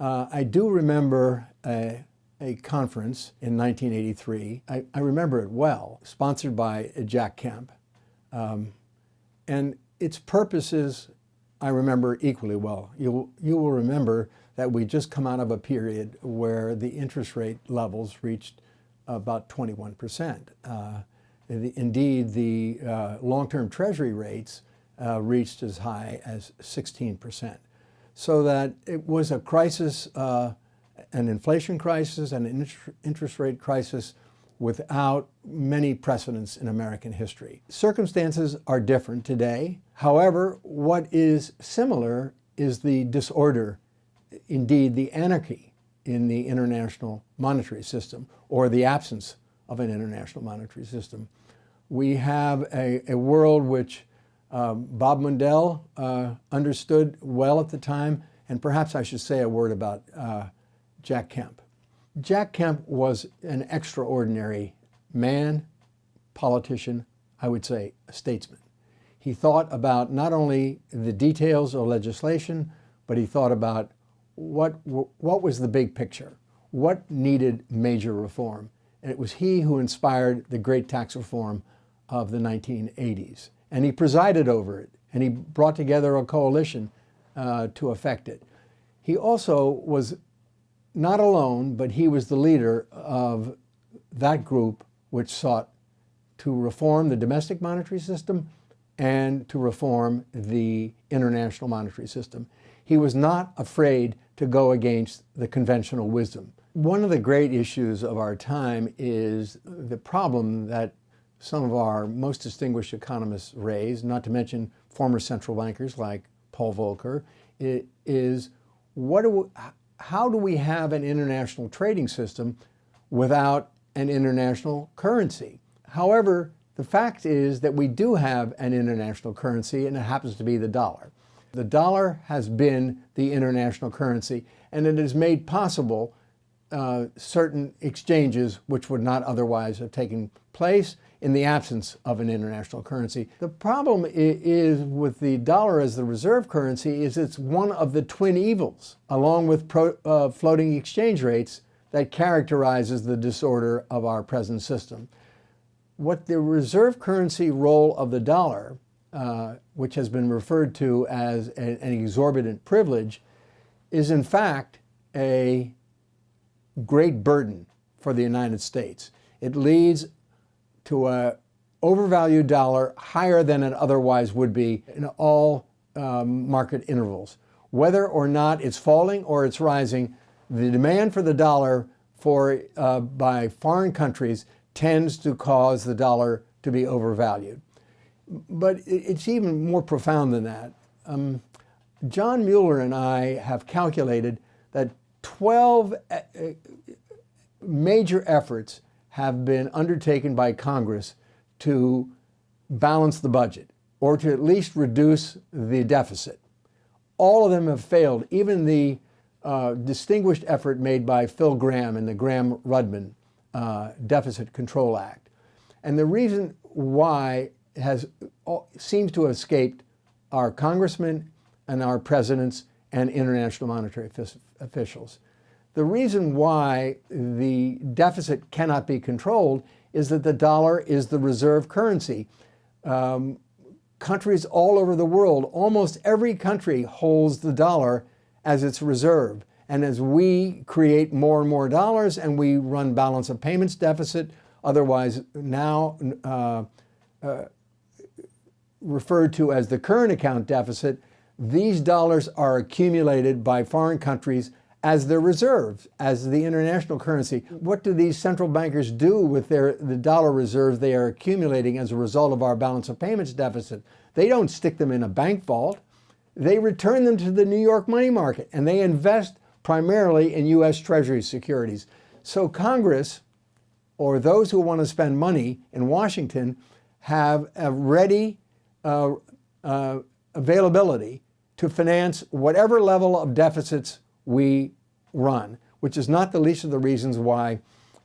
I do remember a conference in 1983. I remember it well, sponsored by Jack Kemp. And its purposes I remember equally well. You will remember that we just come out of a period where the interest rate levels reached about 21%. Indeed, the long-term treasury rates reached as high as 16%. So that it was a crisis, an inflation crisis and an interest rate crisis without many precedents in American history. Circumstances are different today. However, what is similar is the disorder, indeed the anarchy in the international monetary system, or the absence of an international monetary system. We have a world which Bob Mundell understood well at the time, and perhaps I should say a word about Jack Kemp. Jack Kemp was an extraordinary man, politician, I would say a statesman. He thought about not only the details of legislation, but he thought about what was the big picture, what needed major reform. And it was he who inspired the great tax reform of the 1980s. And he presided over it, and he brought together a coalition to effect it. He also was not alone, but he was the leader of that group which sought to reform the domestic monetary system and to reform the international monetary system. He was not afraid to go against the conventional wisdom. One of the great issues of our time is the problem that some of our most distinguished economists raise, not to mention former central bankers like Paul Volcker, is how do we have an international trading system without an international currency? However, the fact is that we do have an international currency, and it happens to be the dollar. The dollar has been the international currency, and it has made possible certain exchanges which would not otherwise have taken place in the absence of an international currency. The problem is with the dollar as the reserve currency is it's one of the twin evils, along with floating exchange rates, that characterizes the disorder of our present system. What the reserve currency role of the dollar, which has been referred to as an exorbitant privilege, is in fact a great burden for the United States. It leads to an overvalued dollar higher than it otherwise would be in all market intervals. Whether or not it's falling or it's rising, the demand for the dollar by foreign countries tends to cause the dollar to be overvalued. But it's even more profound than that. John Mueller and I have calculated that 12 major efforts have been undertaken by Congress to balance the budget, or to at least reduce the deficit. All of them have failed, even the distinguished effort made by Phil Gramm in the Gramm-Rudman Deficit Control Act. And the reason why seems to have escaped our congressmen and our presidents and international monetary officials. The reason why the deficit cannot be controlled is that the dollar is the reserve currency. Countries all over the world, almost every country holds the dollar as its reserve. And as we create more and more dollars and we run balance of payments deficit, otherwise now referred to as the current account deficit, these dollars are accumulated by foreign countries as their reserves, as the international currency. What do these central bankers do with the dollar reserves they are accumulating as a result of our balance of payments deficit? They don't stick them in a bank vault. They return them to the New York money market, and they invest primarily in U.S. Treasury securities. So Congress, or those who want to spend money in Washington, have a ready availability to finance whatever level of deficits we run, which is not the least of the reasons why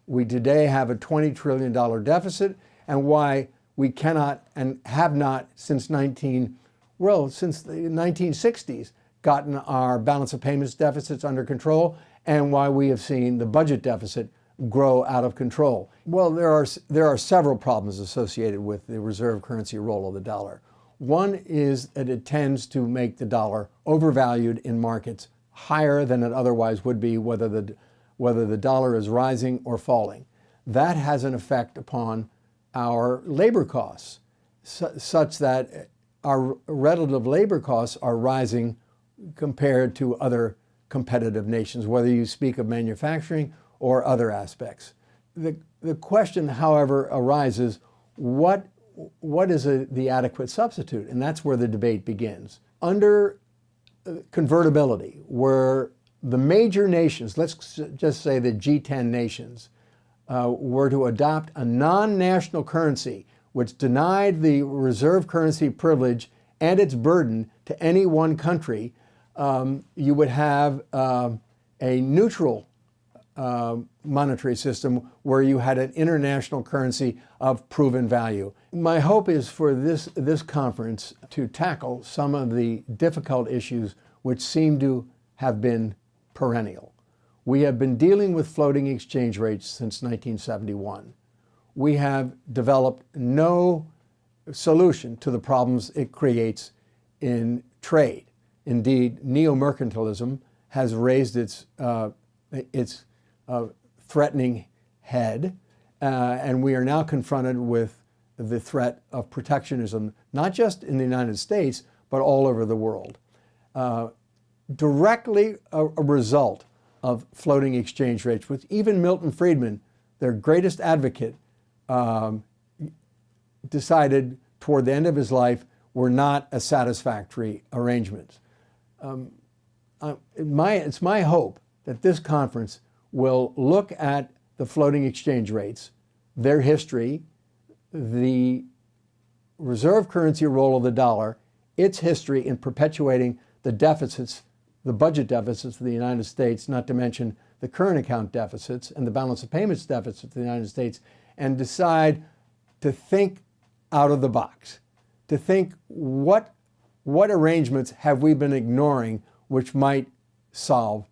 we today have a $20 trillion deficit, and why we cannot and have not since the 1960s gotten our balance of payments deficits under control and why we have seen the budget deficit grow out of control? Well, there are several problems associated with the reserve currency role of the dollar. One is that it tends to make the dollar overvalued in markets higher than it otherwise would be, whether the dollar is rising or falling. That has an effect upon our labor costs, such that our relative labor costs are rising compared to other competitive nations, whether you speak of manufacturing or other aspects. The question, however, arises, what is the adequate substitute? And that's where the debate begins. Under convertibility, where the major nations, let's just say the G10 nations, were to adopt a non-national currency which denied the reserve currency privilege and its burden to any one country, you would have a neutral monetary system where you had an international currency of proven value. My hope is for this conference to tackle some of the difficult issues which seem to have been perennial. We have been dealing with floating exchange rates since 1971. We have developed no solution to the problems it creates in trade. Indeed, neo-mercantilism has raised its threatening head, and we are now confronted with the threat of protectionism, not just in the United States, but all over the world. Directly a result of floating exchange rates, which even Milton Friedman, their greatest advocate, decided toward the end of his life were not a satisfactory arrangement. It's my hope that this conference will look at the floating exchange rates, their history, the reserve currency role of the dollar, its history in perpetuating the deficits, the budget deficits of the United States, not to mention the current account deficits and the balance of payments deficits of the United States, and decide to think out of the box, to think what arrangements have we been ignoring which might solve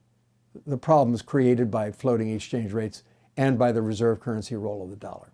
the problems created by floating exchange rates and by the reserve currency role of the dollar.